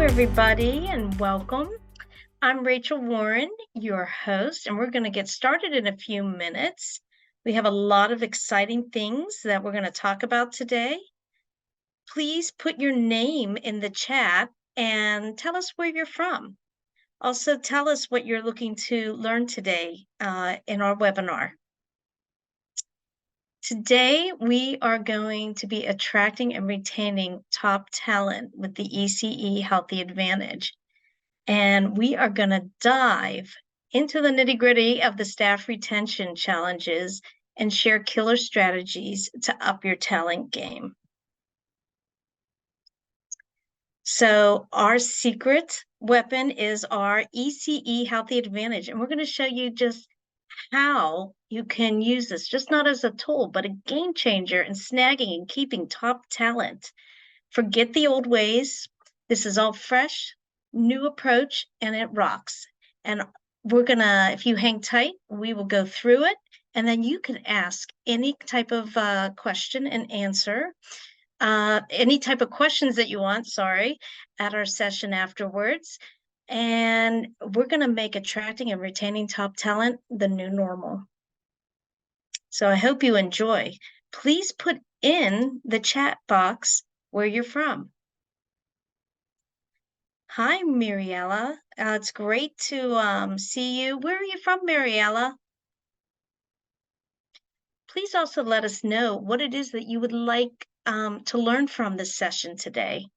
everybody, and welcome. I'm Rachel Warren, your host, and we're going to get started in a few minutes. We have a lot of exciting things that we're going to talk about today. Please put your name in the chat and tell us where you're from. Also, tell us what you're looking to learn today in our webinar. Today, we are going to be attracting and retaining top talent with the ECE Healthy Advantage. And we are going to dive into the nitty-gritty of the staff retention challenges and share killer strategies to up your talent game. So our secret weapon is our ECE Healthy Advantage, and we're going to show you just how you can use this, just not as a tool, but a game changer in snagging and keeping top talent. Forget the old ways. This is all fresh, new approach, and it rocks. And we're gonna, if you hang tight, we will go through it, and then you can ask any type of question and answer, any type of questions that you want, at our session afterwards. And we're gonna make attracting and retaining top talent the new normal. So I hope you enjoy. Please put in the chat box where you're from. Hi, Mariella. It's great to see you. Where are you from, Mariella? Please also let us know what it is that you would like to learn from this session today.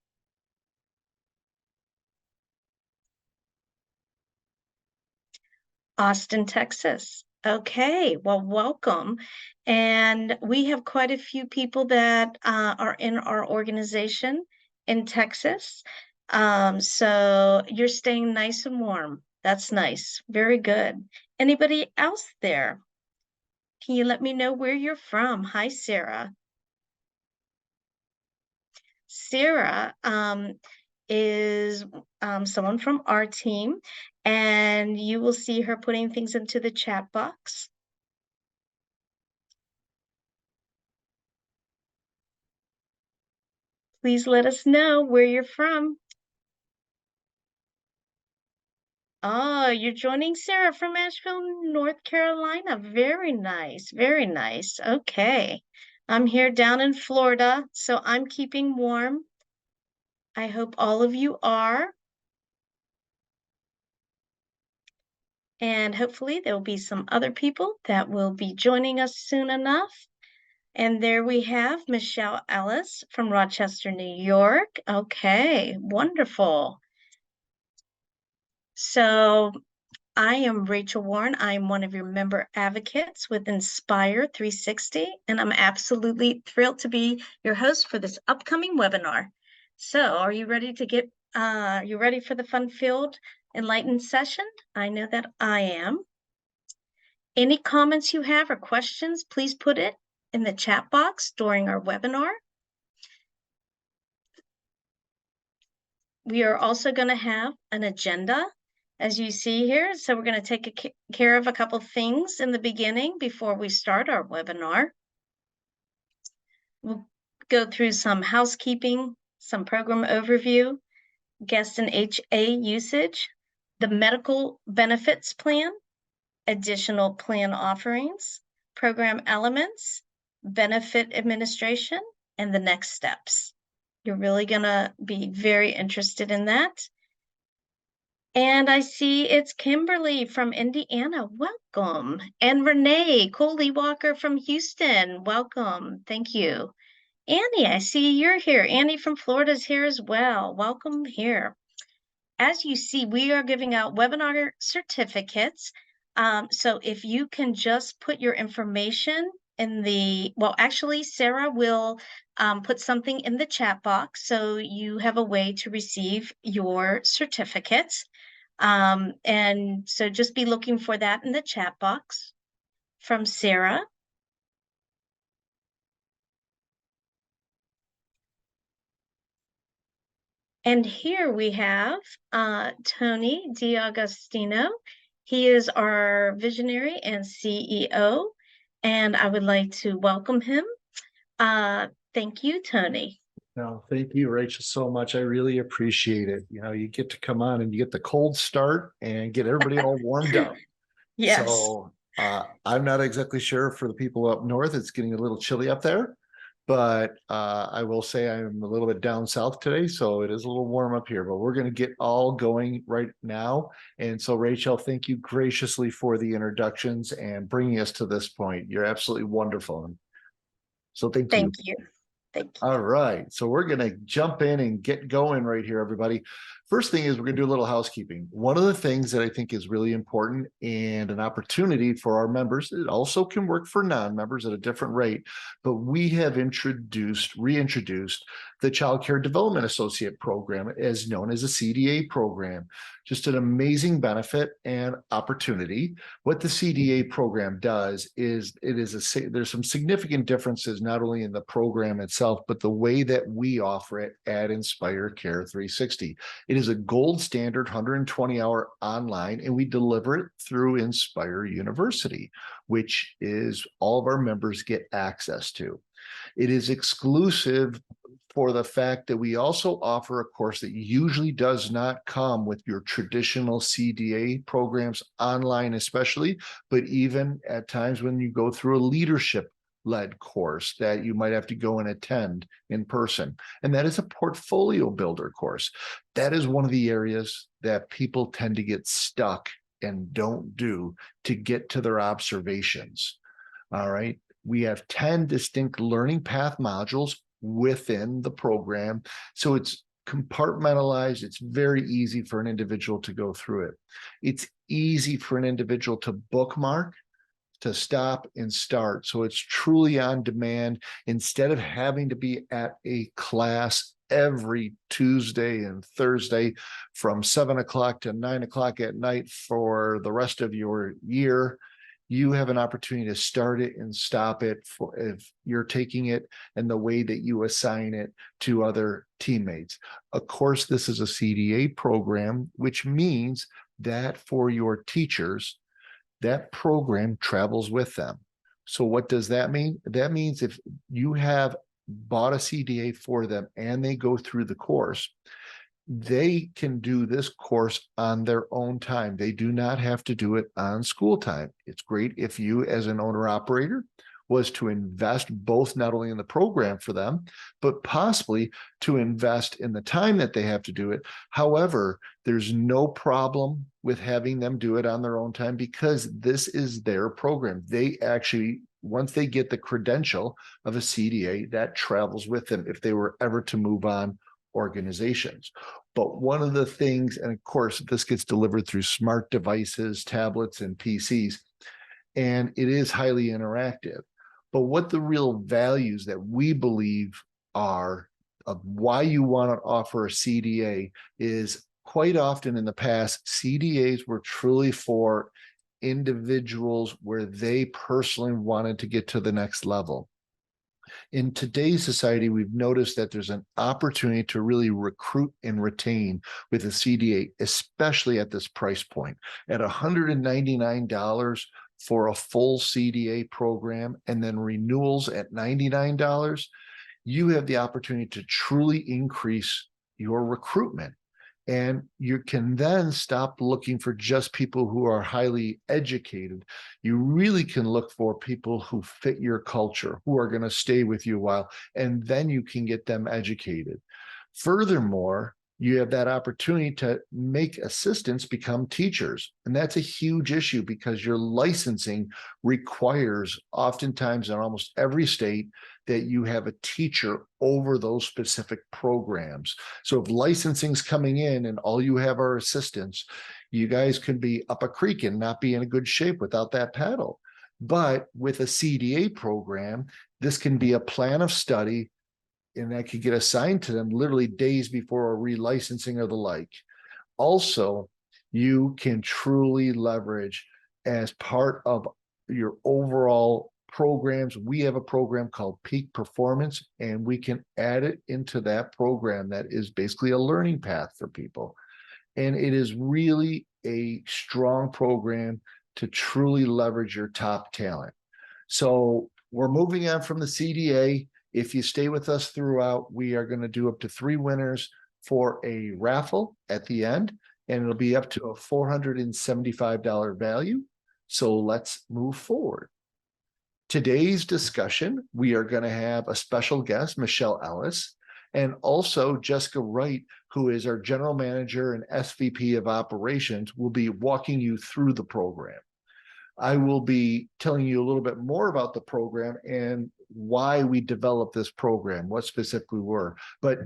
Austin, Texas. Okay, well, welcome. And we have quite a few people that are in our organization in Texas. So you're staying nice and warm. That's nice. Very good. Anybody else there? Can you let me know where you're from? Hi, Sarah. Sarah is someone from our team, and you will see her putting things into the chat box. Please let us know where you're from. Oh, you're joining Sarah from Asheville, North Carolina. Very nice, very nice. Okay. I'm here down in Florida, so I'm keeping warm. I hope all of you are. And hopefully there will be some other people that will be joining us soon enough. And there we have Michelle Ellis from Rochester, New York. Okay, wonderful. So I am Rachel Warren. I'm one of your member advocates with Inspire 360, and I'm absolutely thrilled to be your host for this upcoming webinar. So are you ready to get, you ready for the fun-filled, enlightened session? I know that I am. Any comments you have or questions, please put it in the chat box during our webinar. We are also going to have an agenda, as you see here. So we're going to take care of a couple things in the beginning before we start our webinar. We'll go through some housekeeping, some program overview, guest and HA usage, the medical benefits plan, additional plan offerings, program elements, benefit administration, and the next steps. You're really going to be very interested in that. And I see it's Kimberly from Indiana. Welcome. And Renee Coley-Walker from Houston. Welcome. Thank you. Annie, I see you're here. Annie from Florida is here as well. Welcome here. As you see, we are giving out webinar certificates. So if you can just put your information in the, well, actually, Sarah will put something in the chat box so you have a way to receive your certificates. And so just be looking for that in the chat box from Sarah. And here we have Tony D'Agostino. He is our visionary and CEO, and I would like to welcome him. Thank you, Tony. No, thank you, Rachel, so much. I really appreciate it. You get to come on and you get the cold start and get everybody all warmed up. Yes. So I'm not exactly sure for the people up north, it's getting a little chilly up there, but I will say I'm a little bit down south today, so it is a little warm up here, but we're going to get all going right now. And so, Rachel, thank you graciously for the introductions and bringing us to this point. You're absolutely wonderful. So thank you. Thank you. Thank you. All right. So we're going to jump in and get going right here, everybody. First thing is we're going to do a little housekeeping. One of the things that I think is really important and an opportunity for our members, it also can work for non-members at a different rate, but we have reintroduced the Childcare Development Associate Program, as known as a CDA program. Just an amazing benefit and opportunity. What the CDA program does is there's some significant differences, not only in the program itself, but the way that we offer it at Inspire Care 360. It is a gold standard 120-hour online, and we deliver it through Inspire University, which is all of our members get access to. It is exclusive for the fact that we also offer a course that usually does not come with your traditional CDA programs online, especially, but even at times when you go through a leadership-led course that you might have to go and attend in person. And that is a portfolio builder course. That is one of the areas that people tend to get stuck and don't do to get to their observations. All right. We have 10 distinct learning path modules within the program. So it's compartmentalized. It's very easy for an individual to go through it. It's easy for an individual to bookmark, to stop and start. So it's truly on demand instead of having to be at a class every Tuesday and Thursday from 7 o'clock to 9 o'clock at night for the rest of your year. You have an opportunity to start it and stop it if you're taking it and the way that you assign it to other teammates. Of course, this is a CDA program, which means that for your teachers, that program travels with them. So what does that mean? That means if you have bought a CDA for them and they go through the course, they can do this course on their own time. They do not have to do it on school time. It's great if you, as an owner operator, was to invest both not only in the program for them, but possibly to invest in the time that they have to do it. However, there's no problem with having them do it on their own time because this is their program. They actually, once they get the credential of a CDA, that travels with them if they were ever to move on organizations. But one of the things, and of course, this gets delivered through smart devices, tablets, and PCs, and it is highly interactive. But what the real values that we believe are of why you want to offer a CDA is quite often in the past, CDAs were truly for individuals where they personally wanted to get to the next level. In today's society, we've noticed that there's an opportunity to really recruit and retain with a CDA, especially at this price point. At $199 for a full CDA program and then renewals at $99, you have the opportunity to truly increase your recruitment. And you can then stop looking for just people who are highly educated. You really can look for people who fit your culture, who are going to stay with you a while, and then you can get them educated. Furthermore, you have that opportunity to make assistants become teachers. And that's a huge issue because your licensing requires, oftentimes in almost every state, that you have a teacher over those specific programs. So if licensing's coming in and all you have are assistants, you guys could be up a creek and not be in a good shape without that paddle. But with a CDA program, this can be a plan of study, and that could get assigned to them literally days before a relicensing or the like. Also, you can truly leverage as part of your overall programs. We have a program called Peak Performance, and we can add it into that program that is basically a learning path for people. And it is really a strong program to truly leverage your top talent. So we're moving on from the CDA If you stay with us throughout, we are going to do up to 3 winners for a raffle at the end, and it'll be up to a $475 value. So let's move forward. Today's discussion, we are going to have a special guest, Michelle Ellis, and also Jessica Wright, who is our general manager and SVP of operations, will be walking you through the program. I will be telling you a little bit more about the program and why we developed this program, what specifically were. But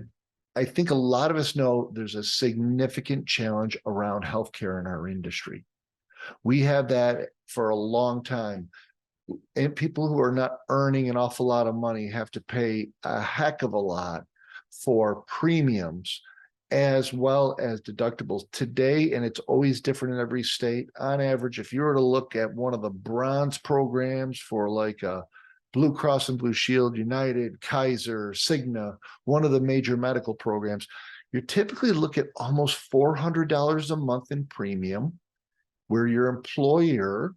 I think a lot of us know there's a significant challenge around healthcare in our industry. We have that for a long time. And people who are not earning an awful lot of money have to pay a heck of a lot for premiums as well as deductibles today. And it's always different in every state. On average, if you were to look at one of the bronze programs for like a Blue Cross and Blue Shield, United, Kaiser, Cigna, one of the major medical programs, you typically look at almost $400 a month in premium, where your employer,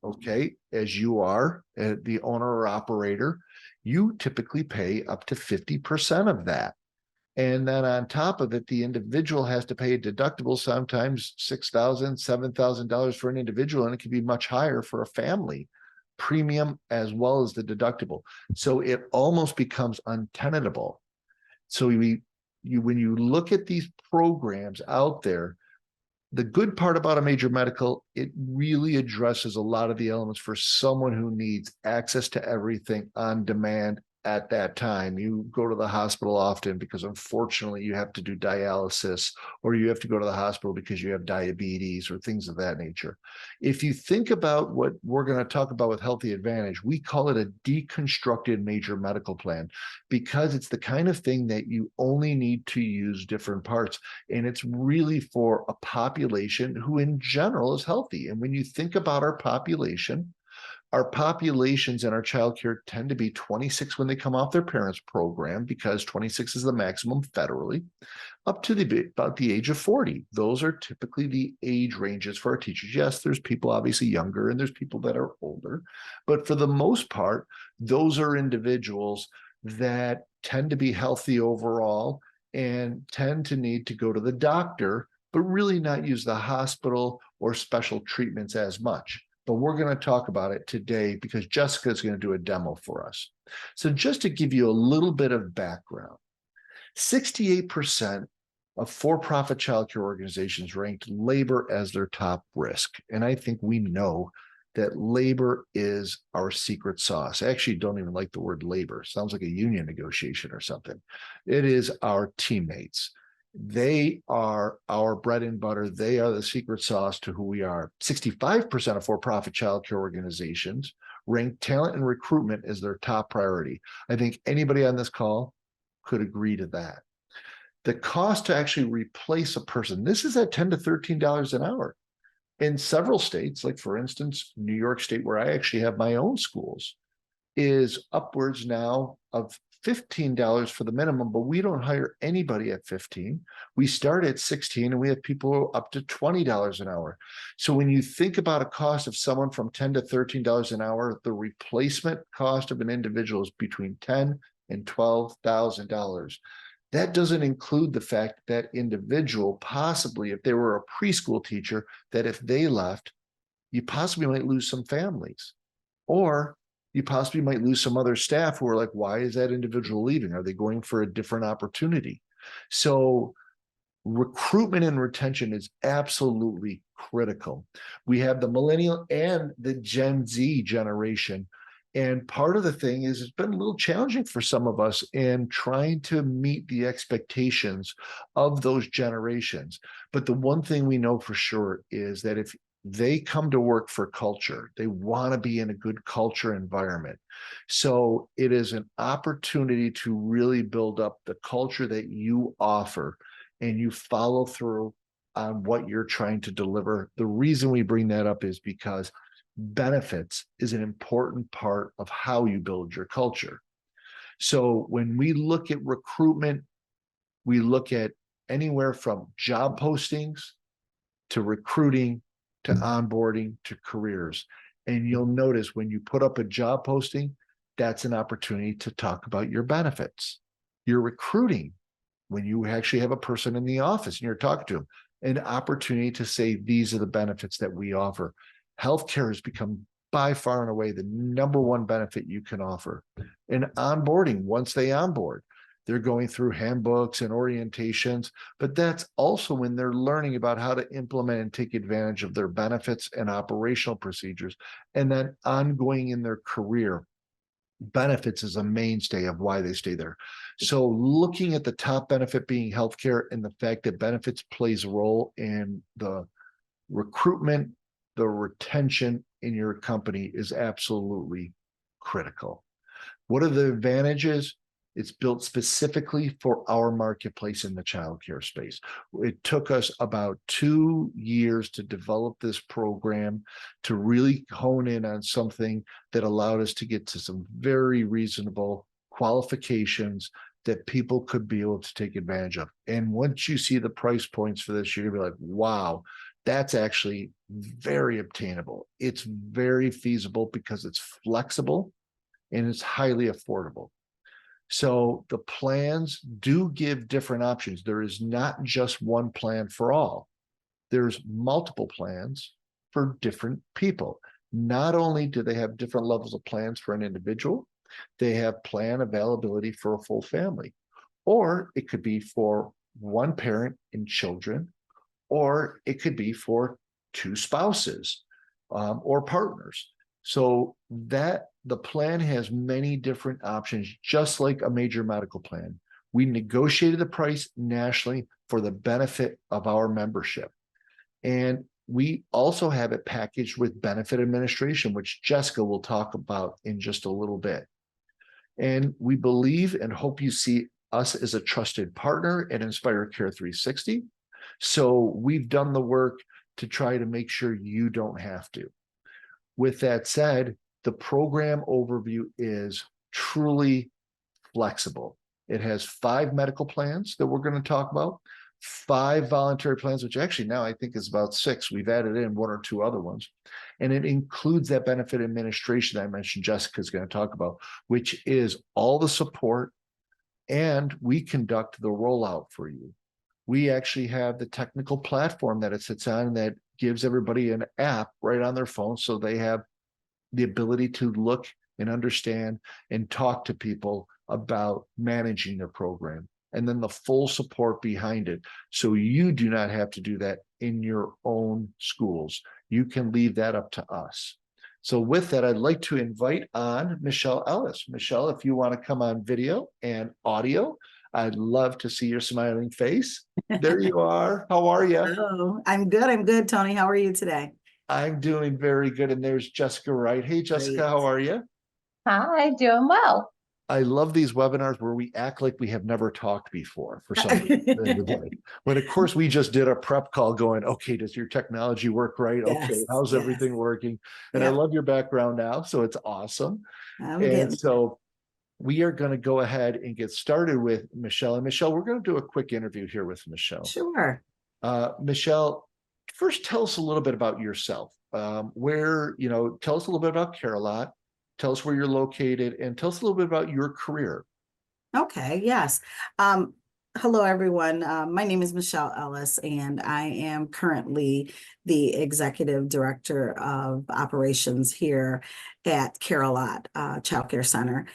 okay, as you are the owner or operator, you typically pay up to 50% of that. And then on top of it, the individual has to pay a deductible, sometimes $6,000, $7,000 for an individual, and it can be much higher for a family premium as well as the deductible. So it almost becomes untenable. So when you look at these programs out there, the good part about a major medical, it really addresses a lot of the elements for someone who needs access to everything on demand at that time. You go to the hospital often because unfortunately you have to do dialysis, or you have to go to the hospital because you have diabetes or things of that nature. If you think about what we're going to talk about with Healthy Advantage, we call it a deconstructed major medical plan because it's the kind of thing that you only need to use different parts. And it's really for a population who in general is healthy. And when you think about our populations in our childcare tend to be 26 when they come off their parents' program, because 26 is the maximum federally, up to about the age of 40. Those are typically the age ranges for our teachers. Yes, there's people obviously younger and there's people that are older, but for the most part, those are individuals that tend to be healthy overall and tend to need to go to the doctor, but really not use the hospital or special treatments as much. But we're going to talk about it today because Jessica is going to do a demo for us. So just to give you a little bit of background, 68% of for-profit childcare organizations ranked labor as their top risk. And I think we know that labor is our secret sauce. I actually don't even like the word labor. It sounds like a union negotiation or something. It is our teammates. They are our bread and butter. They are the secret sauce to who we are. 65% of for-profit childcare organizations rank talent and recruitment as their top priority. I think anybody on this call could agree to that. The cost to actually replace a person, this is at $10 to $13 an hour. In several states, like for instance, New York State, where I actually have my own schools, is upwards now of $15 for the minimum, but we don't hire anybody at 15. We start at 16 and we have people up to $20 an hour. So when you think about a cost of someone from $10 to $13 an hour, the replacement cost of an individual is between $10,000 and $12,000. That doesn't include the fact that individual, possibly if they were a preschool teacher, that if they left, you possibly might lose some families, or you possibly might lose some other staff who are like, why is that individual leaving? Are they going for a different opportunity? So recruitment and retention is absolutely critical. We have the millennial and the Gen Z generation. And part of the thing is it's been a little challenging for some of us in trying to meet the expectations of those generations. But the one thing we know for sure is that if they come to work for culture, they want to be in a good culture environment. So it is an opportunity to really build up the culture that you offer, and you follow through on what you're trying to deliver. The reason we bring that up is because benefits is an important part of how you build your culture. So when we look at recruitment, we look at anywhere from job postings to recruiting to onboarding to careers. And you'll notice when you put up a job posting, that's an opportunity to talk about your benefits. Your recruiting, when you actually have a person in the office and you're talking to them, an opportunity to say, these are the benefits that we offer. Healthcare has become by far and away the number one benefit you can offer. And onboarding, once they onboard, they're going through handbooks and orientations, but that's also when they're learning about how to implement and take advantage of their benefits and operational procedures. And then ongoing in their career, benefits is a mainstay of why they stay there. So looking at the top benefit being healthcare and the fact that benefits plays a role in the recruitment, the retention in your company is absolutely critical. What are the advantages? It's built specifically for our marketplace in the childcare space. It took us about 2 years to develop this program, to really hone in on something that allowed us to get to some very reasonable qualifications that people could be able to take advantage of. And once you see the price points for this, you're gonna be like, wow, that's actually very obtainable. It's very feasible because it's flexible and it's highly affordable. So the plans do give different options. There is not just one plan for all. There's multiple plans for different people. Not only do they have different levels of plans for an individual, they have plan availability for a full family, or it could be for one parent and children, or it could be for two spouses or partners. So that the plan has many different options, just like a major medical plan. We negotiated the price nationally for the benefit of our membership. And we also have it packaged with benefit administration, which Jessica will talk about in just a little bit. And we believe and hope you see us as a trusted partner at Inspire Care 360. So we've done the work to try to make sure you don't have to. With that said, the program overview is truly flexible. It has 5 medical plans that we're going to talk about, 5 voluntary plans, which actually now I think is about 6. We've added in 1 or 2 other ones. And it includes that benefit administration that I mentioned Jessica's going to talk about, which is all the support, and we conduct the rollout for you. We actually have the technical platform that it sits on that gives everybody an app right on their phone, so they have the ability to look and understand and talk to people about managing their program, and then the full support behind it. So you do not have to do that in your own schools. You can leave that up to us. So with that, I'd like to invite on Michelle Ellis. Michelle, if you want to come on video and audio, I'd love to see your smiling face. There you are. How are you? Oh, I'm good. I'm good, Tony. How are you today? I'm doing very good. And there's Jessica Wright. Hey, Jessica, Great. how are you? Hi, doing well. I love these webinars where we act like we have never talked before for some reason. When, of course, we just did a prep call going, okay, does your technology work right? Okay, Yes, how's yes. everything working? And I Yep. love your background now, so it's awesome. I'm And getting so we are going to go ahead and get started with Michelle. And Michelle, we're going to do a quick interview here with Michelle. sure. Michelle, first tell us a little bit about yourself. Tell us a little bit about Care-a-Lot. Tell us where you're located, and tell us a little bit about your career. Okay, yes. Hello, everyone. My name is Michelle Ellis, and I am currently the Executive Director of Operations here at Care-a-Lot Childcare Center.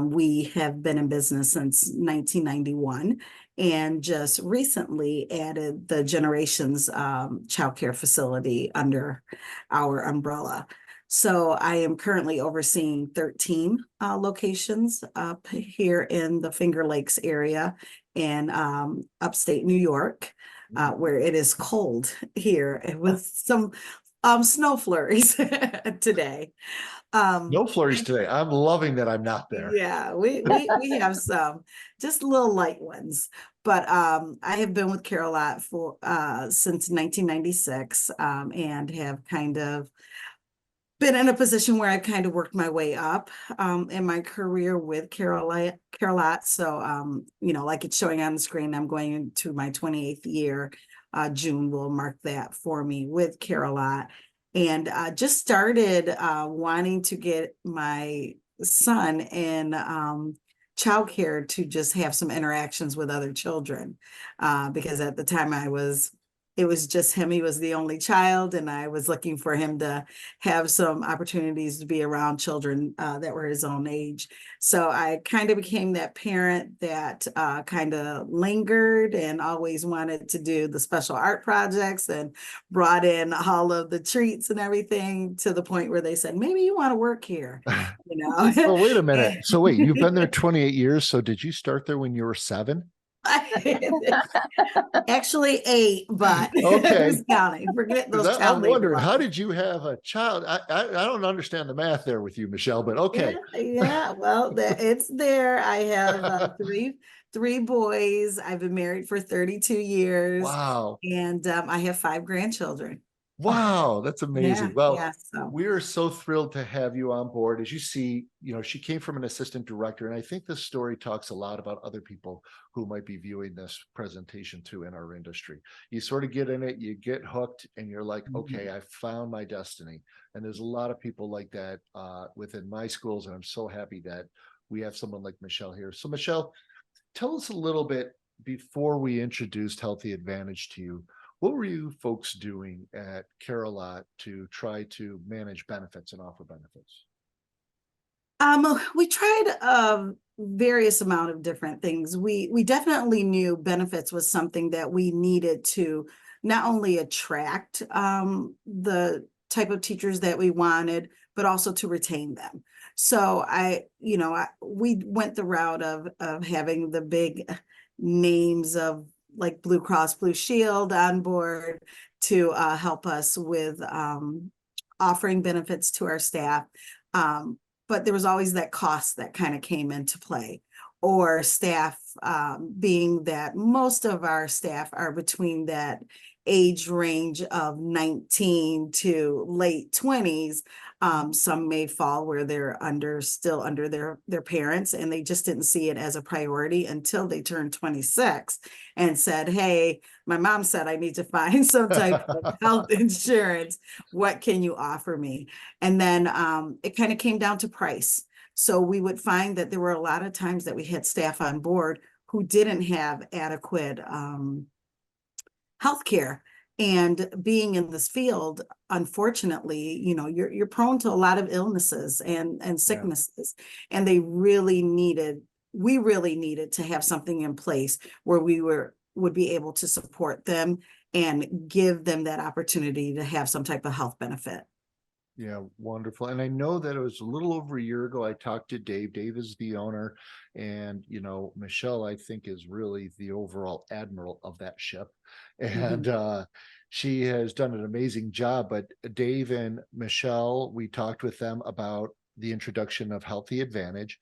We have been in business since 1991 and just recently added the Generations Childcare Facility under our umbrella. So I am currently overseeing 13 locations up here in the Finger Lakes area in upstate New York, where it is cold here with some snow flurries today. No flurries today. I'm loving that I'm not there. Yeah, we have some just little light ones, but I have been with Care-a-Lot for since 1996 and have kind of been in a position where I kind of worked my way up in my career with Care-a-Lot. So, like it's showing on the screen, I'm going into my 28th year. June will mark that for me with Care-a-Lot. And just started wanting to get my son in childcare to just have some interactions with other children. Because at the time it was just him. He was the only child, and I was looking for him to have some opportunities to be around children that were his own age. So I kind of became that parent that kind of lingered and always wanted to do the special art projects and brought in all of the treats and everything, to the point where they said, maybe you want to work here, you know. Well, wait a minute. So wait, you've been there 28 years. So did you start there when you were 7? Actually 8, but Okay. who's counting? Forget those I'm child labor wondering, how laws. did you have a child? I don't understand the math there with you, Michelle, but okay. Yeah, well, it's there. I have three boys. I've been married for 32 years, Wow. and I have 5 grandchildren. Wow, that's amazing. Well, Yeah. So we are so thrilled to have you on board. As you see, she came from an assistant director, and I think this story talks a lot about other people who might be viewing this presentation too in our industry. You sort of get in it, you get hooked, and you're like, okay, I found my destiny. And there's a lot of people like that within my schools, and I'm so happy that we have someone like Michelle here. So Michelle, tell us a little bit before we introduced Healthy Advantage to you. What were you folks doing at Care-a-Lot to try to manage benefits and offer benefits? we tried various amount of different things. We definitely knew benefits was something that we needed to not only attract the type of teachers that we wanted, but also to retain them. So we went the route of having the big names of like Blue Cross Blue Shield on board to help us with offering benefits to our staff. But there was always that cost that kind of came into play, or staff, being that most of our staff are between that age range of 19 to late 20s. Some may fall where they're still under their parents, and they just didn't see it as a priority until they turned 26 and said, hey, my mom said I need to find some type of health insurance. What can you offer me? And then it kind of came down to price. So we would find that there were a lot of times that we had staff on board who didn't have adequate healthcare. And being in this field, unfortunately, you're prone to a lot of illnesses and sicknesses. And we really needed to have something in place where we would be able to support them and give them that opportunity to have some type of health benefit. Yeah, wonderful. And I know that it was a little over a year ago, I talked to Dave. Dave is the owner, and Michelle, I think, is really the overall admiral of that ship. And she has done an amazing job. But Dave and Michelle, we talked with them about the introduction of Healthy Advantage.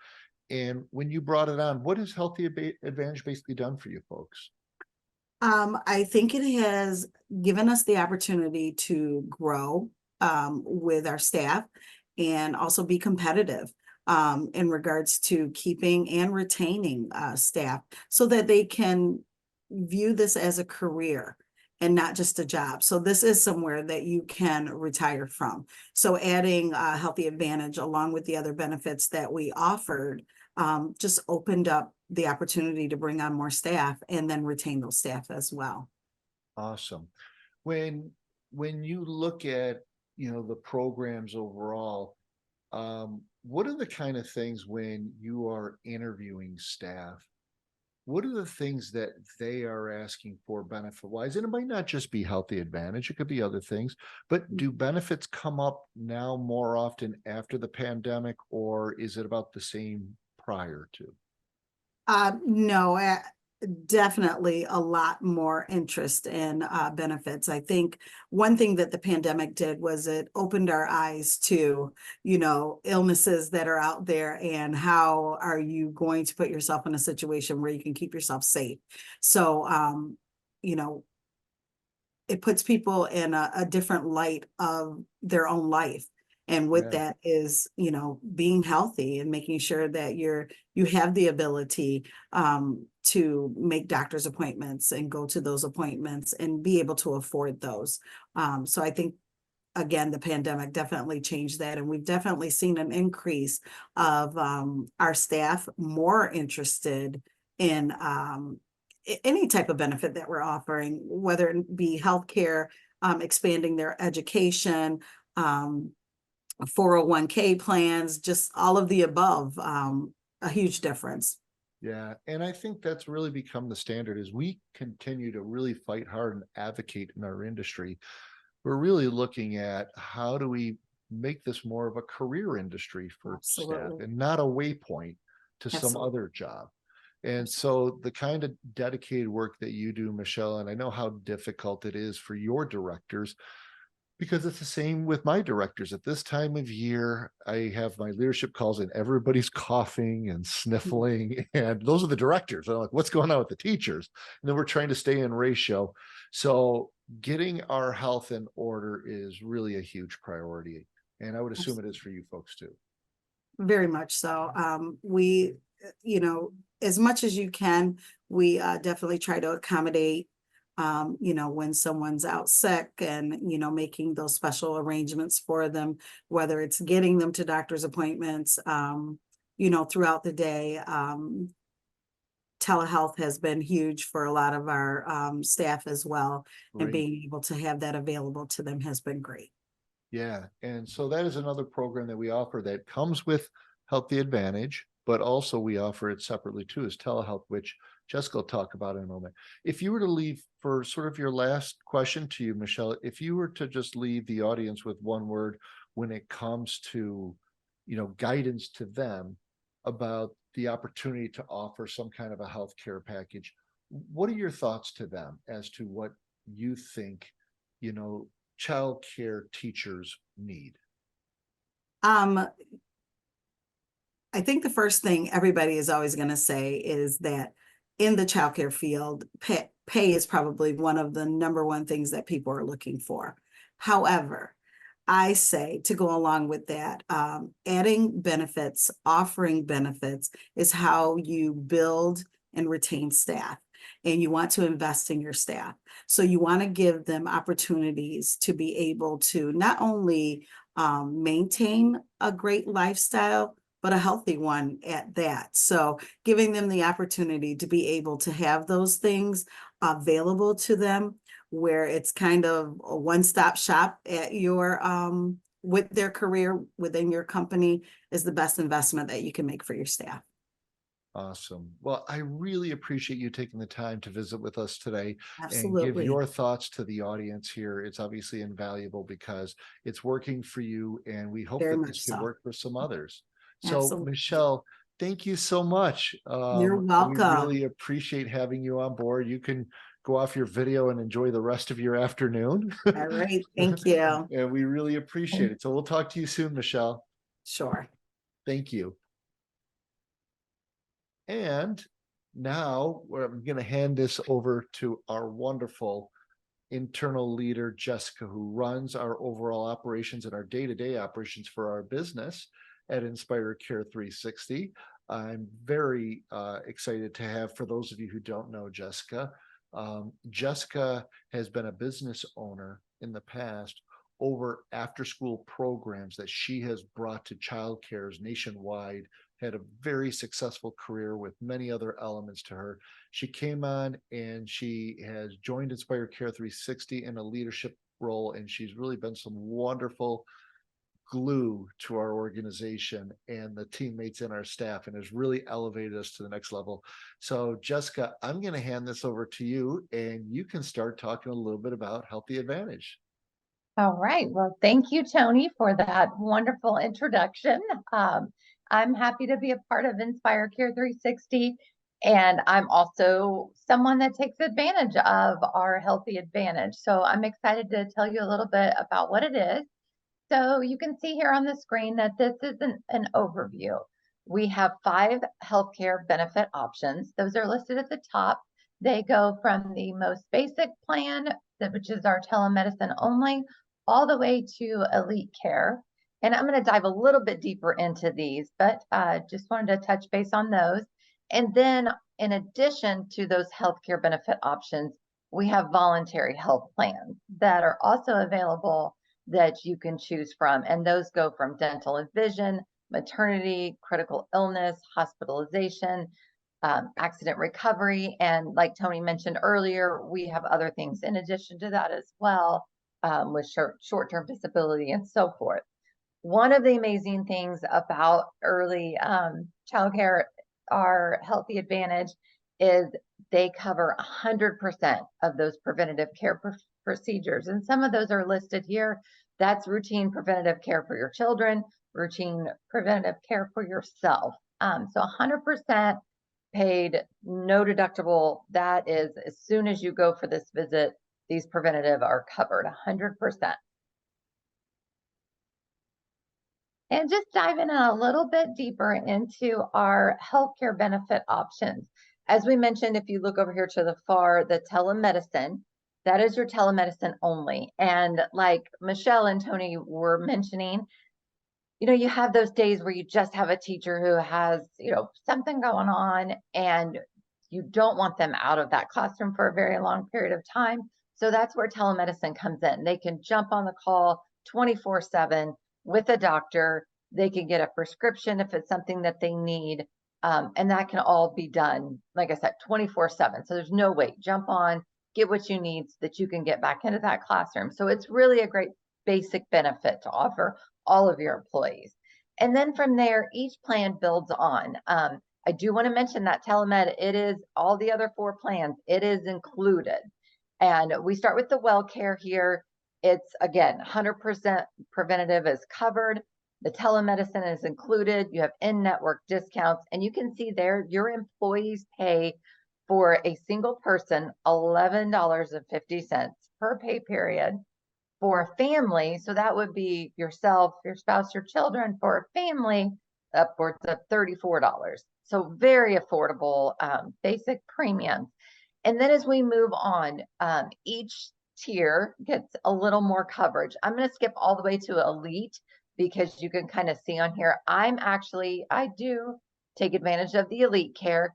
And when you brought it on, what has Healthy Advantage basically done for you folks? I think it has given us the opportunity to grow with our staff and also be competitive in regards to keeping and retaining staff, so that they can view this as a career and not just a job. So this is somewhere that you can retire from. So adding Healthy Advantage along with the other benefits that we offered just opened up the opportunity to bring on more staff and then retain those staff as well. Awesome. When you look at the programs overall, what are the kind of things when you are interviewing staff? What are the things that they are asking for benefit wise? And it might not just be Healthy Advantage, it could be other things, but do benefits come up now more often after the pandemic, or is it about the same prior to? No, definitely a lot more interest in benefits. I think one thing that the pandemic did was it opened our eyes to, illnesses that are out there, and how are you going to put yourself in a situation where you can keep yourself safe. So, it puts people in a different light of their own life. And with that is, being healthy and making sure that you have the ability to make doctor's appointments and go to those appointments and be able to afford those. So I think again, the pandemic definitely changed that. And we've definitely seen an increase of our staff more interested in any type of benefit that we're offering, whether it be healthcare, expanding their education, 401k plans, just all of the above, a huge difference. Yeah, and I think that's really become the standard as we continue to really fight hard and advocate in our industry. We're really looking at how do we make this more of a career industry for staff Absolutely. and not a waypoint to some Absolutely. other job. And so the kind of dedicated work that you do, Michelle, and I know how difficult it is for your directors, because it's the same with my directors. At this time of year, I have my leadership calls and everybody's coughing and sniffling. And those are the directors. I'm like, what's going on with the teachers? And then we're trying to stay in ratio. So getting our health in order is really a huge priority. And I would assume it is for you folks too. Very much so. We, you know, as much as you can, we definitely try to accommodate, you know, when someone's out sick and, you know, making those special arrangements for them, whether it's getting them to doctor's appointments, you know, throughout the day. Telehealth has been huge for a lot of our staff as well. And Great. being able to have that available to them has been great. Yeah. And so that is another program that we offer that comes with Healthy Advantage, but also we offer it separately too, is telehealth, which Jessica will talk about in a moment. If you were to leave for sort of your last question to you, Michelle, if you were to just leave the audience with one word when it comes to, you know, guidance to them about the opportunity to offer some kind of a healthcare package, what are your thoughts to them as to what you think, you know, childcare teachers need? I think the first thing everybody is always going to say is that in the childcare field, pay is probably one of the number one things that people are looking for. However, I say to go along with that, adding benefits, offering benefits is how you build and retain staff. And you want to invest in your staff. So you want to give them opportunities to be able to not only maintain a great lifestyle, but a healthy one at that. So giving them the opportunity to be able to have those things available to them, where it's kind of a one-stop shop at your with their career within your company, is the best investment that you can make for your staff. Awesome. Well, I really appreciate you taking the time to visit with us today and give Absolutely. your thoughts to the audience here. It's obviously invaluable because it's working for you, and we hope Very that much this can so. work for some others. So, Absolutely. Michelle, thank you so much. You're We welcome. really appreciate having you on board. You can go off your video and enjoy the rest of your afternoon. All right. Thank you. And we really appreciate it. So we'll talk to you soon, Michelle. Sure. Thank you. And now I'm going to hand this over to our wonderful internal leader, Jessica, who runs our overall operations and our day-to-day operations for our business at Inspire Care 360. I'm very excited to have, for those of you who don't know Jessica, Jessica has been a business owner in the past over after-school programs that she has brought to childcares nationwide, had a very successful career with many other elements to her. She came on and she has joined Inspire Care 360 in a leadership role, and she's really been some wonderful glue to our organization and the teammates in our staff, and has really elevated us to the next level. So Jessica, I'm going to hand this over to you, and you can start talking a little bit about Healthy Advantage. All right. Well, thank you, Tony, for that wonderful introduction. I'm happy to be a part of Inspire Care 360, and I'm also someone that takes advantage of our Healthy Advantage. So I'm excited to tell you a little bit about what it is. So you can see here on the screen that this is an overview. We have 5 healthcare benefit options. Those are listed at the top. They go from the most basic plan, which is our telemedicine only, all the way to elite care. And I'm going to dive a little bit deeper into these, but just wanted to touch base on those. And then in addition to those healthcare benefit options, we have voluntary health plans that are also available that you can choose from. And those go from dental and vision, maternity, critical illness, hospitalization, accident recovery. And like Tony mentioned earlier, we have other things in addition to that as well, with short-term disability and so forth. One of the amazing things about early childcare, our Healthy Advantage, is they cover 100% of those preventative care procedures. And some of those are listed here. That's routine preventative care for your children, routine preventative care for yourself. So 100% paid, no deductible. That is, as soon as you go for this visit, these preventative are covered 100%. And just diving a little bit deeper into our healthcare benefit options. As we mentioned, if you look over here to the far, the telemedicine, that is your telemedicine only. And like Michelle and Tony were mentioning, you know, you have those days where you just have a teacher who has, you know, something going on and you don't want them out of that classroom for a very long period of time. So that's where telemedicine comes in. They can jump on the call 24/7 with a doctor. They can get a prescription if it's something that they need. And that can all be done, like I said, 24/7. So there's no wait. Jump on, get what you need so that you can get back into that classroom. So it's really a great basic benefit to offer all of your employees. And then from there, each plan builds on. I do want to mention that telemed, it is all the other 4 plans, it is included. And we start with the well care here. It's again, 100% preventative is covered. The telemedicine is included. You have in-network discounts, and you can see there your employees pay for a single person $11.50 per pay period. For a family, so that would be yourself, your spouse, your children, for a family, upwards of $34. So very affordable, basic premiums. And then as we move on, each tier gets a little more coverage. I'm going to skip all the way to Elite because you can kind of see on here, I do take advantage of the Elite Care,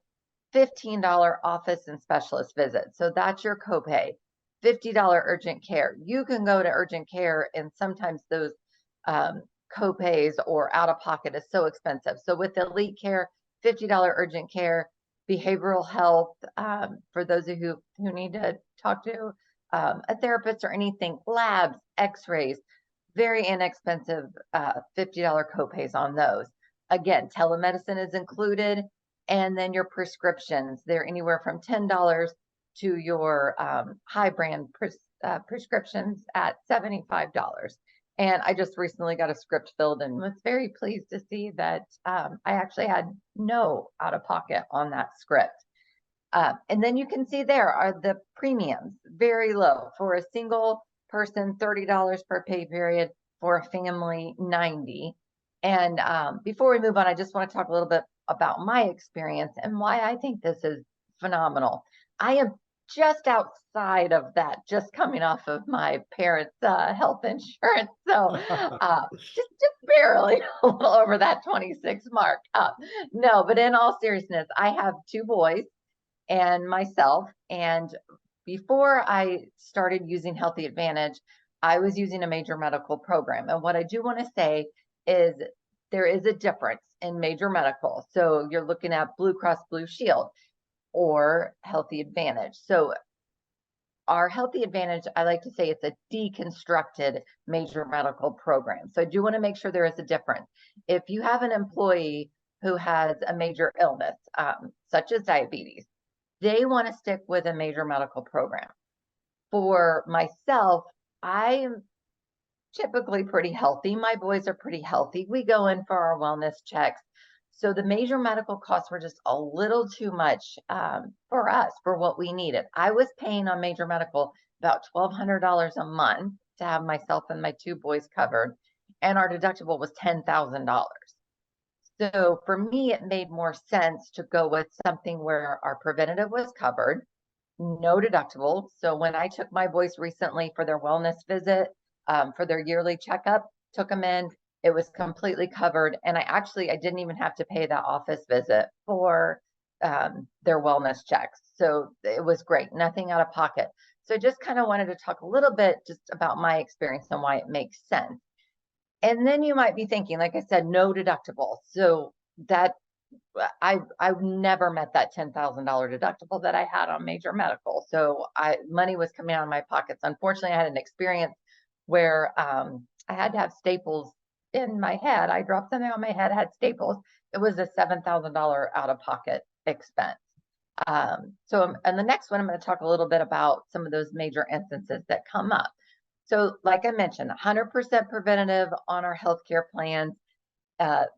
$15 office and specialist visits. So that's your copay. $50 urgent care. You can go to urgent care, and sometimes those copays or out of pocket is so expensive. So with Elite Care, $50 urgent care, behavioral health, for those of you who need to talk to a therapist or anything, labs, x-rays, very inexpensive, $50 copays on those. Again, telemedicine is included, and then your prescriptions, they're anywhere from $10 to your high brand prescriptions at $75. And I just recently got a script filled and was very pleased to see that I actually had no out of pocket on that script. And then you can see there are the premiums, very low. For a single person, $30 per pay period. For a family, $90. And before we move on, I just want to talk a little bit about my experience and why I think this is phenomenal. I am just outside of that, just coming off of my parents' health insurance. So just barely a little over that 26 mark. No, but in all seriousness, I have 2 boys and myself. And before I started using Healthy Advantage, I was using a major medical program. And what I do want to say is there is a difference in major medical. So you're looking at Blue Cross Blue Shield or Healthy Advantage. So our Healthy Advantage, I like to say it's a deconstructed major medical program. So I do want to make sure there is a difference. If you have an employee who has a major illness, such as diabetes, they want to stick with a major medical program. For myself, I am typically pretty healthy. My boys are pretty healthy. We go in for our wellness checks. So the major medical costs were just a little too much for us, for what we needed. I was paying on major medical about $1,200 a month to have myself and my 2 boys covered, and our deductible was $10,000. So for me, it made more sense to go with something where our preventative was covered, no deductible. So when I took my boys recently for their wellness visit, for their yearly checkup, took them in, it was completely covered. And I didn't even have to pay that office visit for their wellness checks. So it was great, nothing out of pocket. So I just kind of wanted to talk a little bit just about my experience and why it makes sense. And then you might be thinking, like I said, no deductible. So that I've never met that $10,000 deductible that I had on major medical. So money was coming out of my pockets. Unfortunately, I had an experience where I had to have staples in my head. I dropped something on my head, had staples. It was a $7,000 out-of-pocket expense. So and the next one, I'm going to talk a little bit about some of those major instances that come up. So like I mentioned, 100% preventative on our healthcare plans,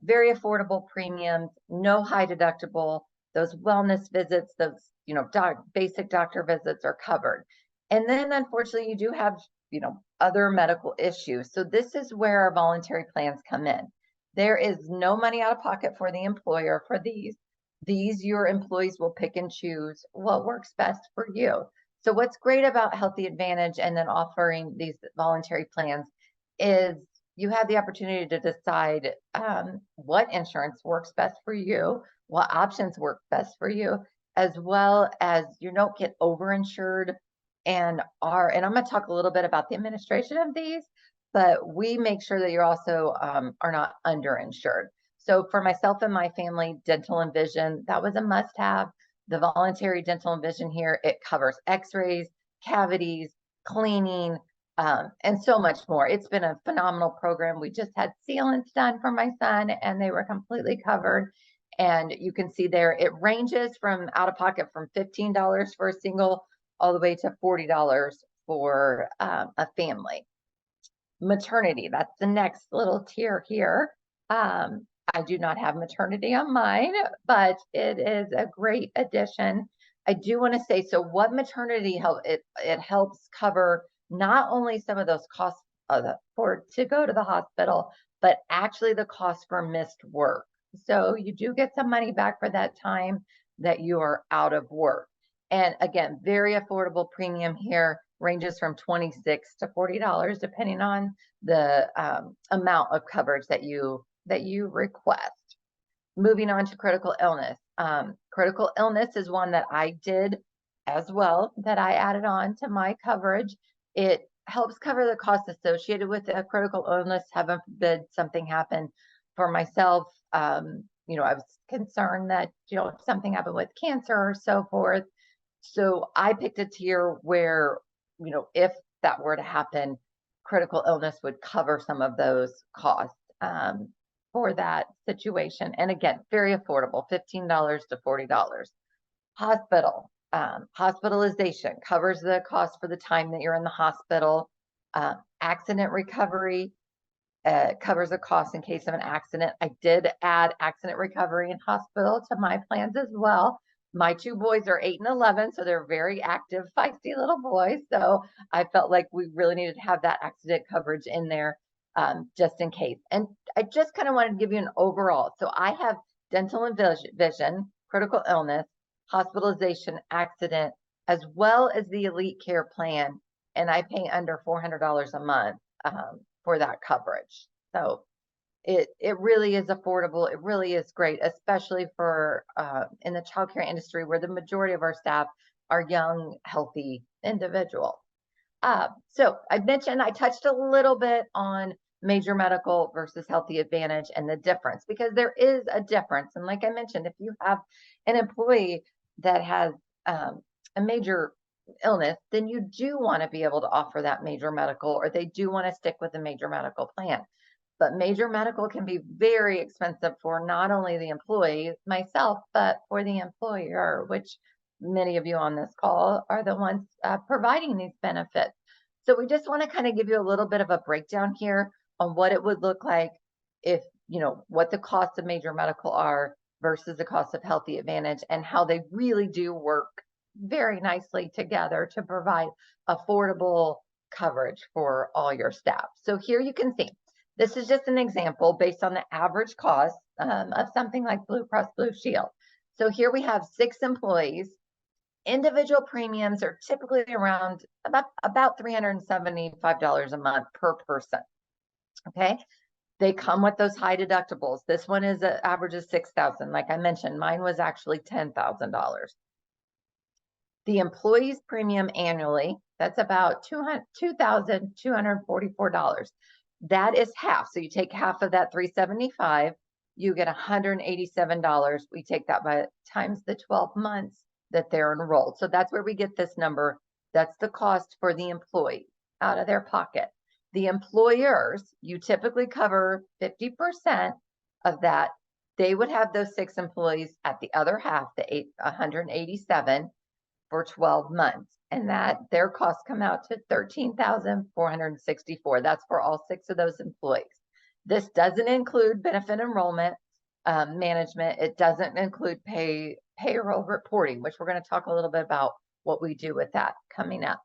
very affordable premiums, no high deductible, those wellness visits, those, basic doctor visits are covered. And then unfortunately you do have, other medical issues. So this is where our voluntary plans come in. There is no money out of pocket for the employer for these. Your employees will pick and choose what works best for you. So what's great about Healthy Advantage and then offering these voluntary plans is you have the opportunity to decide what insurance works best for you, what options work best for you, as well as you don't get overinsured. And I'm going to talk a little bit about the administration of these, but we make sure that you're also are not underinsured. So for myself and my family, dental and vision, that was a must-have. The voluntary dental and vision here, it covers x-rays, cavities, cleaning, and so much more. It's been a phenomenal program. We just had sealants done for my son and they were completely covered. And you can see there, it ranges from out of pocket from $15 for a single all the way to $40 for a family. Maternity, that's the next little tier here. I do not have maternity on mine, but it is a great addition. I do want to say, so what maternity help, it helps cover not only some of those costs to go to the hospital, but actually the cost for missed work. So you do get some money back for that time that you are out of work. And again, very affordable premium here, ranges from $26 to $40, depending on the amount of coverage that you request. Moving on to critical illness. Critical illness is one that I did as well, that I added on to my coverage. It helps cover the costs associated with a critical illness. Heaven forbid something happened for myself. I was concerned that, something happened with cancer or so forth. So I picked a tier where, if that were to happen, critical illness would cover some of those costs for that situation. And again, very affordable, $15 to $40. Hospital, hospitalization covers the cost for the time that you're in the hospital. Accident recovery covers the cost in case of an accident. I did add accident recovery in hospital to my plans as well. My two boys are 8 and 11, so they're very active, feisty little boys. So I felt like we really needed to have that accident coverage in there just in case. And I just kind of wanted to give you an overall. So I have dental and vision, critical illness, hospitalization, accident, as well as the elite care plan. And I pay under $400 a month for that coverage. So it really is affordable. It really is great, especially for in the childcare industry where the majority of our staff are young, healthy individuals. So I touched a little bit on major medical versus Healthy Advantage and the difference, because there is a difference. And like I mentioned, if you have an employee that has a major illness, then you do want to be able to offer that major medical, or they do want to stick with the major medical plan. But major medical can be very expensive for not only the employee, myself, but for the employer, which many of you on this call are the ones providing these benefits. So we just want to kind of give you a little bit of a breakdown here on what it would look like if, what the costs of major medical are versus the cost of Healthy Advantage, and how they really do work very nicely together to provide affordable coverage for all your staff. So here you can see, this is just an example based on the average cost of something like Blue Cross Blue Shield. So here we have 6 employees. Individual premiums are typically around about $375 a month per person. Okay. They come with those high deductibles. This one is an average of $6,000. Like I mentioned, mine was actually $10,000. The employee's premium annually That's about $2,244. That is half. So you take half of that 375, you get $187. We take that by times the 12 months that they're enrolled. So that's where we get this number. That's the cost for the employee out of their pocket. The employers, you typically cover 50% of that. They would have those 6 employees at the other half, the 187 for 12 months. And that their costs come out to $13,464. That's for all 6 of those employees. This doesn't include benefit enrollment management. It doesn't include payroll reporting, which we're going to talk a little bit about what we do with that coming up.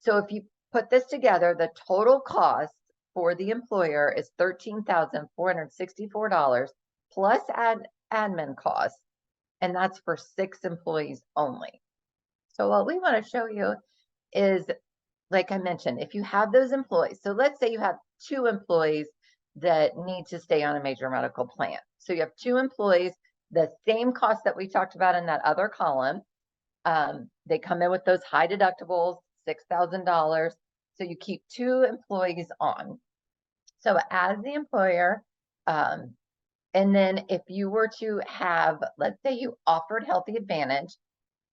So if you put this together, the total cost for the employer is $13,464 plus admin costs, and that's for 6 employees only. So what we want to show you is, like I mentioned, if you have those employees, so let's say you have 2 employees that need to stay on a major medical plan. So you have 2 employees, the same cost that we talked about in that other column. They come in with those high deductibles, $6,000. So you keep 2 employees on. So as the employer, and then if you were to have, let's say you offered Healthy Advantage,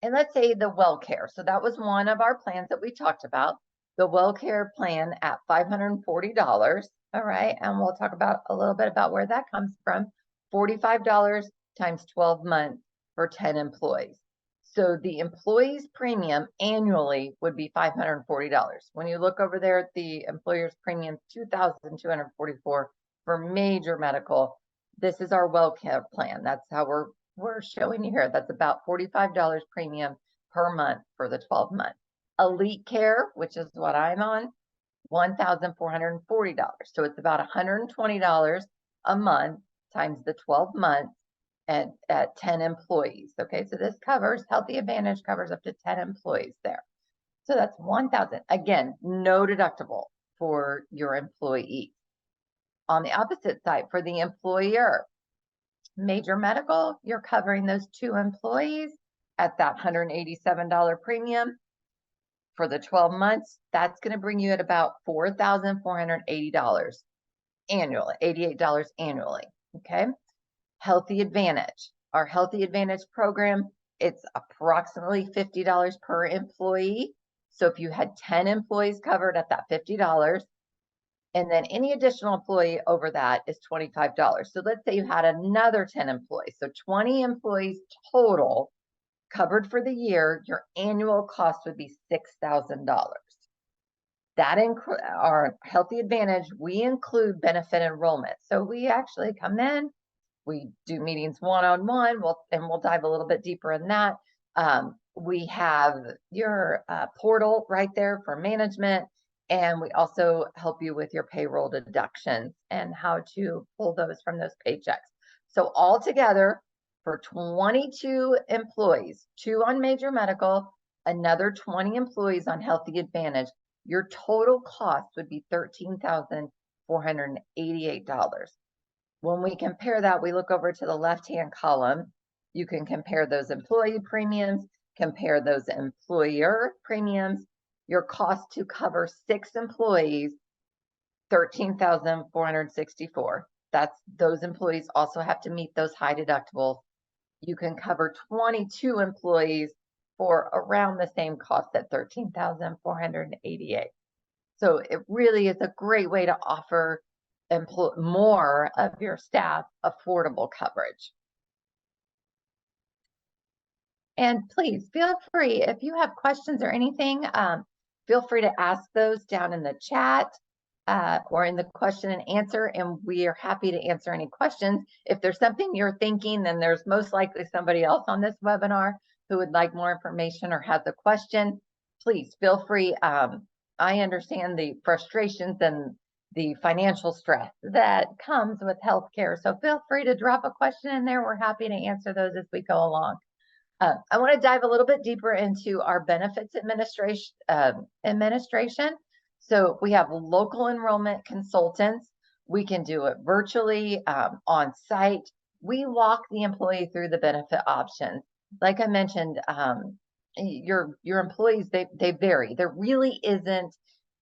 and let's say the WellCare. So that was one of our plans that we talked about, the WellCare plan at $540. All right. And we'll talk about a little bit about where that comes from. $45 times 12 months for 10 employees. So the employee's premium annually would be $540. When you look over there at the employer's premium, $2,244 for major medical. This is our WellCare plan. That's how we're showing you here. That's about $45 premium per month for the 12 months. Elite Care, which is what I'm on, $1,440. So it's about $120 a month times the 12 months and at 10 employees. Okay, so this covers, Healthy Advantage covers up to 10 employees there. So that's $1,000. Again, no deductible for your employee. On the opposite side, for the employer, major medical, you're covering those 2 employees at that $187 premium for the 12 months. That's going to bring you at about $4,480 annually, $88 annually. Okay. Healthy Advantage, our Healthy Advantage program, it's approximately $50 per employee. So if you had 10 employees covered at that $50, and then any additional employee over that is $25. So let's say you had another 10 employees. So 20 employees total covered for the year, your annual cost would be $6,000. That our Healthy Advantage, we include benefit enrollment. So we actually come in, we do meetings one-on-one, we'll dive a little bit deeper in that. We have your portal right there for management. And we also help you with your payroll deductions and how to pull those from those paychecks. So altogether, for 22 employees, 2 on major medical, another 20 employees on Healthy Advantage, your total cost would be $13,488. When we compare that, we look over to the left-hand column. You can compare those employee premiums, compare those employer premiums. Your cost to cover 6 employees, $13,464. Those employees also have to meet those high deductibles. You can cover 22 employees for around the same cost at $13,488. So it really is a great way to offer more of your staff affordable coverage. And please feel free, if you have questions or anything, feel free to ask those down in the chat or in the question and answer, and we are happy to answer any questions. If there's something you're thinking, then there's most likely somebody else on this webinar who would like more information or has a question. Please feel free. I understand the frustrations and the financial stress that comes with healthcare, so feel free to drop a question in there. We're happy to answer those as we go along. I want to dive a little bit deeper into our benefits administration. So we have local enrollment consultants. We can do it virtually, on site. We walk the employee through the benefit options. Like I mentioned, your employees, they vary. There really isn't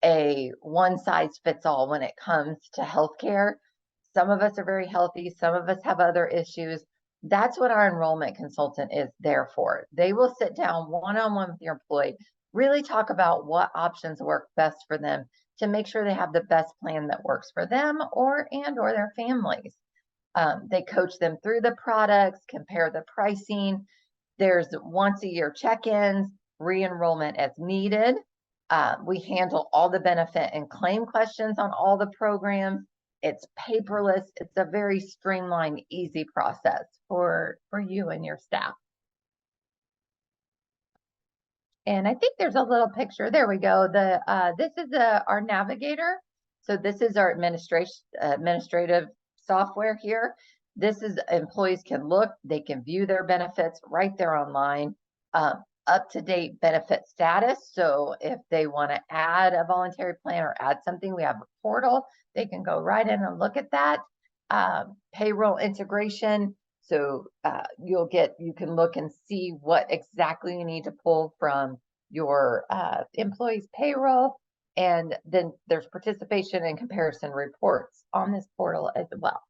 a one size fits all when it comes to healthcare. Some of us are very healthy, some of us have other issues. That's what our enrollment consultant is there for. They will sit down one-on-one with your employee, really talk about what options work best for them to make sure they have the best plan that works for them or their families. They coach them through the products, compare the pricing. There's once a year check-ins, re-enrollment as needed. We handle all the benefit and claim questions on all the programs. It's paperless. It's a very streamlined, easy process for you and your staff. And I think there's a little picture. There we go. This is our navigator. So this is our administrative software here. This is employees can look, they can view their benefits right there online. Up-to-date benefit status. So if they want to add a voluntary plan or add something, we have a portal. They can go right in and look at that. Payroll integration. So you can look and see what exactly you need to pull from your employees' payroll. And then there's participation and comparison reports on this portal as well.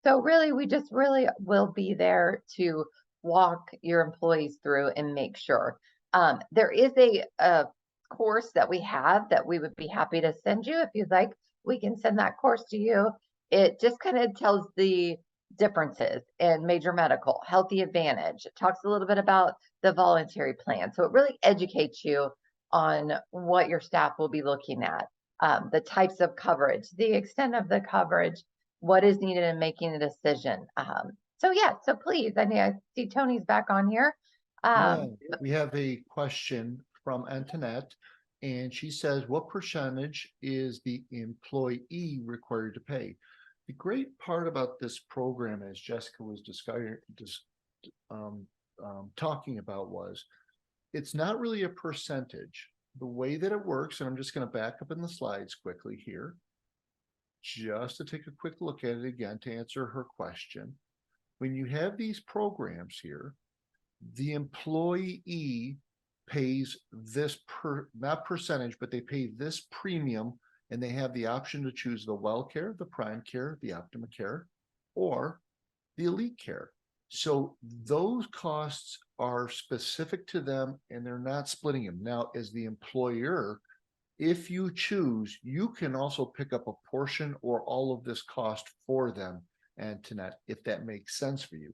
So really, we just really will be there to walk your employees through and make sure. There is a course that we have that we would be happy to send you. If you'd like, we can send that course to you. It just kind of tells the differences in major medical, Healthy Advantage. It talks a little bit about the voluntary plan. So it really educates you on what your staff will be looking at, the types of coverage, the extent of the coverage, what is needed in making a decision. So yeah, so please, I see Tony's back on here. We have a question from Antoinette, and she says, what percentage is the employee required to pay? The great part about this program, as Jessica was talking about, was it's not really a percentage. The way that it works, and I'm just going to back up in the slides quickly here, just to take a quick look at it again to answer her question. When you have these programs here, the employee pays this not percentage, but they pay this premium, and they have the option to choose the well care, the prime care, the Optima care, or the elite care. So those costs are specific to them, and they're not splitting them. Now, as the employer, if you choose, you can also pick up a portion or all of this cost for them, Antoinette, if that makes sense for you.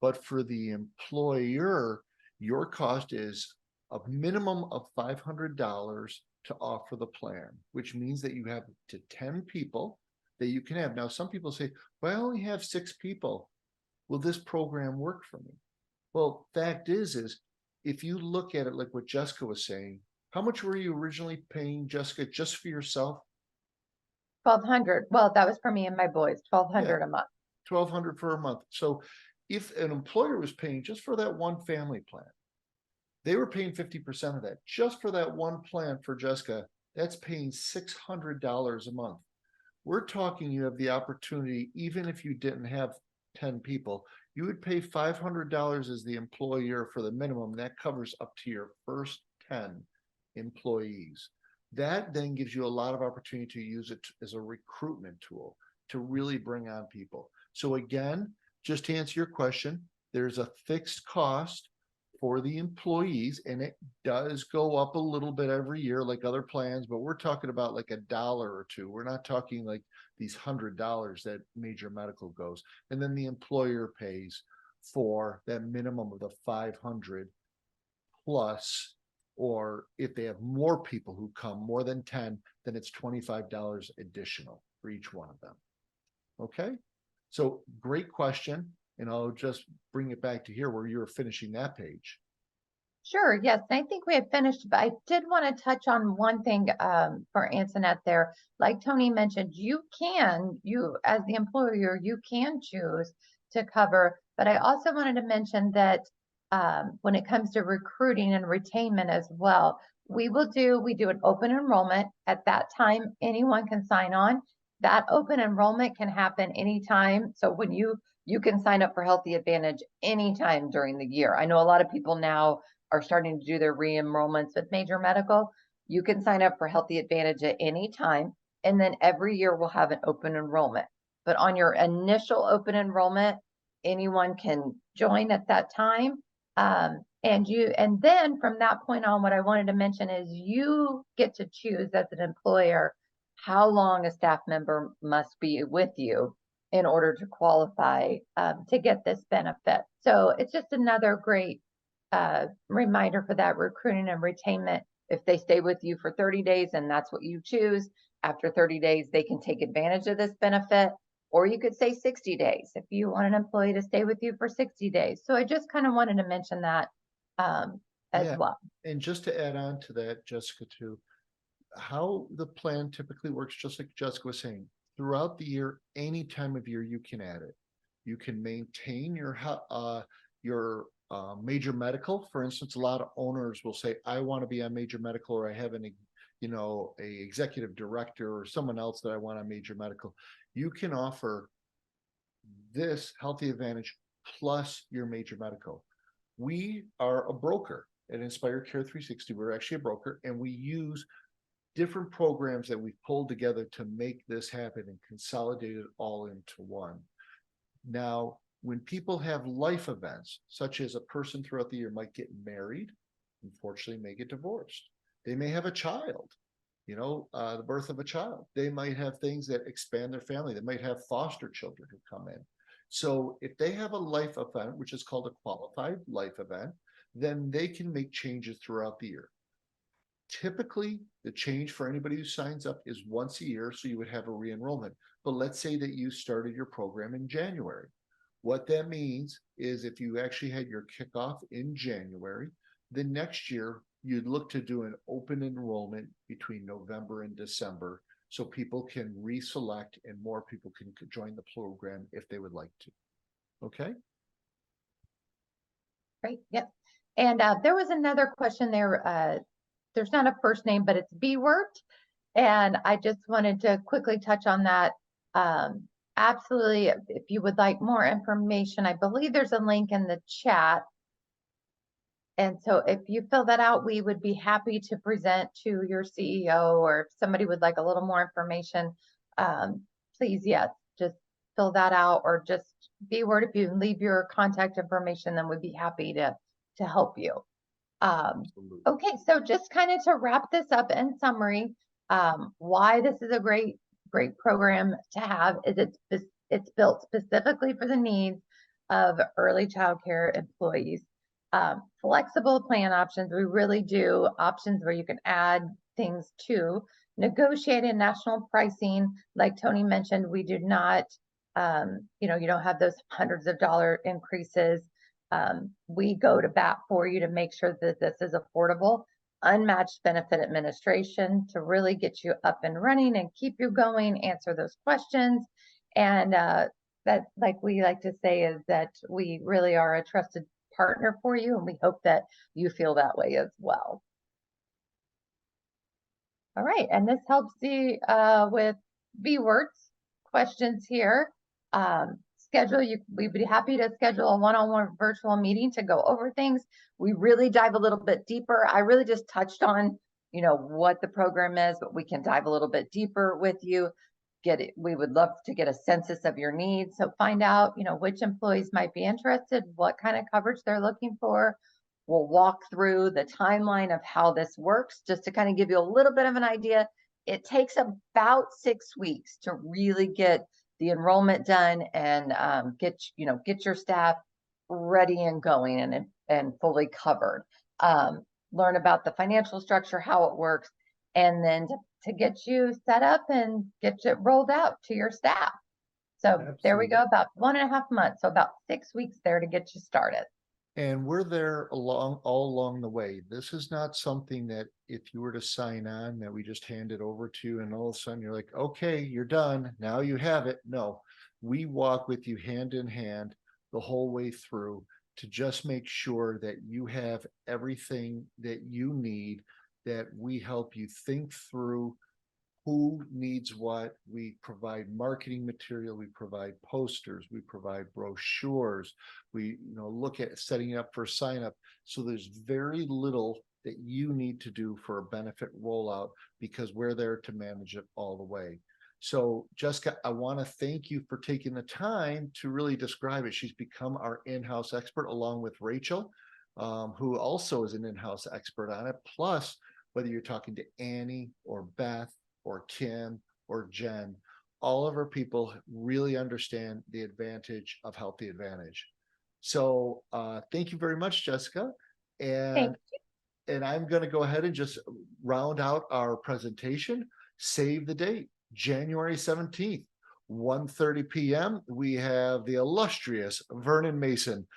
But for the employer, your cost is a minimum of $500 to offer the plan, which means that you have to 10 people that you can have. Now, some people say, well, I only have 6 people. Will this program work for me? Well, fact is if you look at it like what Jessica was saying, how much were you originally paying, Jessica, just for yourself? $1,200. Well, that was for me and my boys, $1,200 a month. $1,200 for a month. So if an employer was paying just for that one family plan, they were paying 50% of that just for that one plan for Jessica. That's paying $600 a month. We're talking, you have the opportunity, even if you didn't have 10 people, you would pay $500 as the employer for the minimum. That covers up to your first 10 employees. That then gives you a lot of opportunity to use it as a recruitment tool to really bring on people. So again, just to answer your question, there's a fixed cost for the employees, and it does go up a little bit every year like other plans, but we're talking about like $1 or $2. We're not talking like these $100 that major medical goes. And then the employer pays for that minimum of the 500 plus, or if they have more people who come, more than 10, then it's $25 additional for each one of them. Okay, so great question. And I'll just bring it back to here where you're finishing that page. Sure, yes, I think we have finished, but I did want to touch on one thing for Antoinette there. Like Tony mentioned, you as the employer, you can choose to cover, but I also wanted to mention that when it comes to recruiting and retainment as well, we do an open enrollment. At that time, anyone can sign on. That open enrollment can happen anytime. So when you you can sign up for Healthy Advantage anytime during the year. I know a lot of people now are starting to do their re-enrollments with major medical. You can sign up for Healthy Advantage at any time, and then every year we'll have an open enrollment. But on your initial open enrollment, anyone can join at that time. And then from that point on, what I wanted to mention is you get to choose as an employer how long a staff member must be with you in order to qualify to get this benefit. So it's just another great reminder for that recruiting and retainment. If they stay with you for 30 days and that's what you choose, after 30 days, they can take advantage of this benefit. Or you could say 60 days if you want an employee to stay with you for 60 days. So I just kind of wanted to mention that as well. And just to add on to that, Jessica, too, how the plan typically works, just like Jessica was saying, throughout the year, any time of year you can add it. You can maintain your major medical. For instance, a lot of owners will say, I want to be on major medical, or I have a executive director or someone else that I want on major medical. You can offer this Healthy Advantage plus your major medical. We are a broker at Inspire Care 360. We're actually a broker, and we use different programs that we've pulled together to make this happen and consolidate it all into one. Now, when people have life events, such as a person throughout the year might get married, unfortunately may get divorced. They may have a child, the birth of a child. They might have things that expand their family. They might have foster children who come in. So if they have a life event, which is called a qualified life event, then they can make changes throughout the year. Typically, the change for anybody who signs up is once a year, so you would have a re-enrollment. But let's say that you started your program in January. What that means is if you actually had your kickoff in January, the next year you'd look to do an open enrollment between November and December, so people can reselect and more people can join the program if they would like to. Okay? Great. Yep. And there was another question there. There's not a first name, but it's B-Word. And I just wanted to quickly touch on that. Absolutely. If you would like more information, I believe there's a link in the chat. And so if you fill that out, we would be happy to present to your CEO, or if somebody would like a little more information, please, yes, just fill that out, or just B-Word. If you leave your contact information, then we'd be happy to help you. Okay, so just kind of to wrap this up in summary, why this is a great program to have is it's built specifically for the needs of early childcare employees. Flexible plan options, we really do options where you can add things to. Negotiated national pricing, like Tony mentioned, we do not, you don't have those hundreds of dollar increases. We go to bat for you to make sure that this is affordable. Unmatched benefit administration to really get you up and running and keep you going, answer those questions. And that, like we like to say, is that we really are a trusted partner for you, and we hope that you feel that way as well. All right, and this helps you with B-Words questions here. We'd be happy to schedule a one-on-one virtual meeting to go over things. We really dive a little bit deeper. I really just touched on, what the program is, but we can dive a little bit deeper with you. We would love to get a census of your needs. So find out, which employees might be interested, what kind of coverage they're looking for. We'll walk through the timeline of how this works, just to kind of give you a little bit of an idea. It takes about 6 weeks to really get the enrollment done and get your staff ready and going and fully covered. Learn about the financial structure, how it works, and then to get you set up and get it rolled out to your staff. So Absolutely. There we go, about 1.5 months, so about 6 weeks there to get you started. And we're there all along the way. This is not something that if you were to sign on that we just hand it over to you and all of a sudden you're like, okay, you're done. Now you have it. No, we walk with you hand in hand the whole way through to just make sure that you have everything that you need, that we help you think through who needs what. We provide marketing material, we provide posters, we provide brochures, we look at setting up for sign up. So there's very little that you need to do for a benefit rollout because we're there to manage it all the way. So Jessica, I want to thank you for taking the time to really describe it. She's become our in-house expert along with Rachel, who also is an in-house expert on it. Plus, whether you're talking to Annie or Beth or Kim or Jen, all of our people really understand the advantage of Healthy Advantage. So thank you very much, Jessica. And I'm going to go ahead and just round out our presentation. Save the date, January 17th, 1:30 p.m. We have the illustrious Vernon Mason,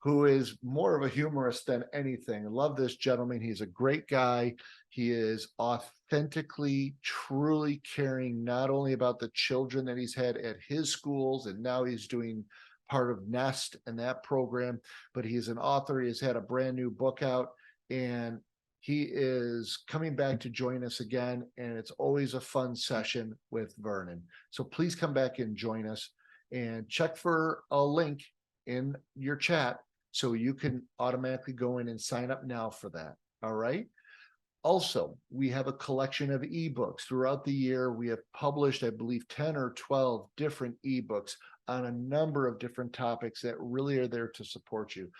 who is more of a humorist than anything. I love this gentleman. He's a great guy. He is authentically, truly caring, not only about the children that he's had at his schools, and now he's doing part of Nest and that program, but he's an author. He has had a brand new book out, and he is coming back to join us again. And it's always a fun session with Vernon. So please come back and join us, and check for a link in your chat so you can automatically go in and sign up now for that. All right. Also, we have a collection of ebooks throughout the year. We have published, I believe, 10 or 12 different ebooks on a number of different topics that really are there to support you.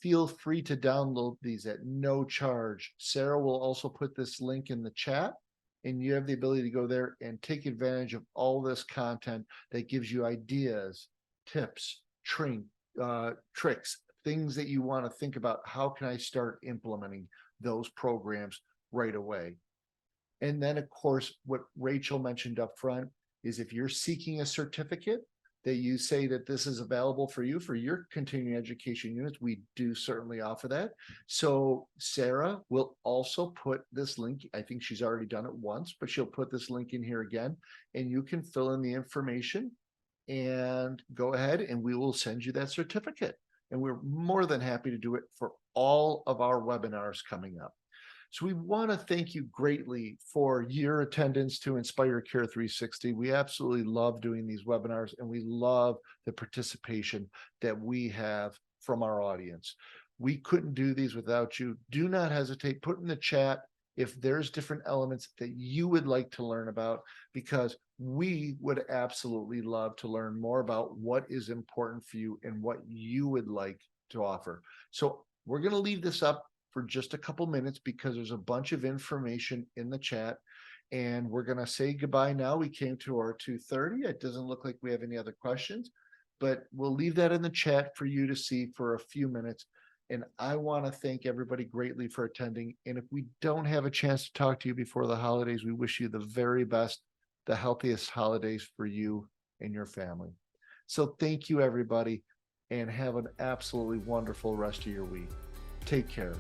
Feel free to download these at no charge. Sarah will also put this link in the chat, and you have the ability to go there and take advantage of all this content that gives you ideas, tips, tricks, things that you want to think about. How can I start implementing those programs right away? And then, of course, what Rachel mentioned up front is if you're seeking a certificate that you say that this is available for you for your continuing education units, we do certainly offer that. So Sarah will also put this link. I think she's already done it once, but she'll put this link in here again, and you can fill in the information and go ahead, and we will send you that certificate. And we're more than happy to do it for all of our webinars coming up. So we want to thank you greatly for your attendance to Inspire Care 360. We absolutely love doing these webinars, and we love the participation that we have from our audience. We couldn't do these without you. Do not hesitate. Put in the chat if there's different elements that you would like to learn about, because we would absolutely love to learn more about what is important for you and what you would like to offer. So we're going to leave this up for just a couple minutes because there's a bunch of information in the chat, and we're going to say goodbye now. We came to our 2:30. It doesn't look like we have any other questions, but we'll leave that in the chat for you to see for a few minutes. And I want to thank everybody greatly for attending. And if we don't have a chance to talk to you before the holidays, we wish you the very best, the healthiest holidays for you and your family. So thank you, everybody, and have an absolutely wonderful rest of your week. Take care.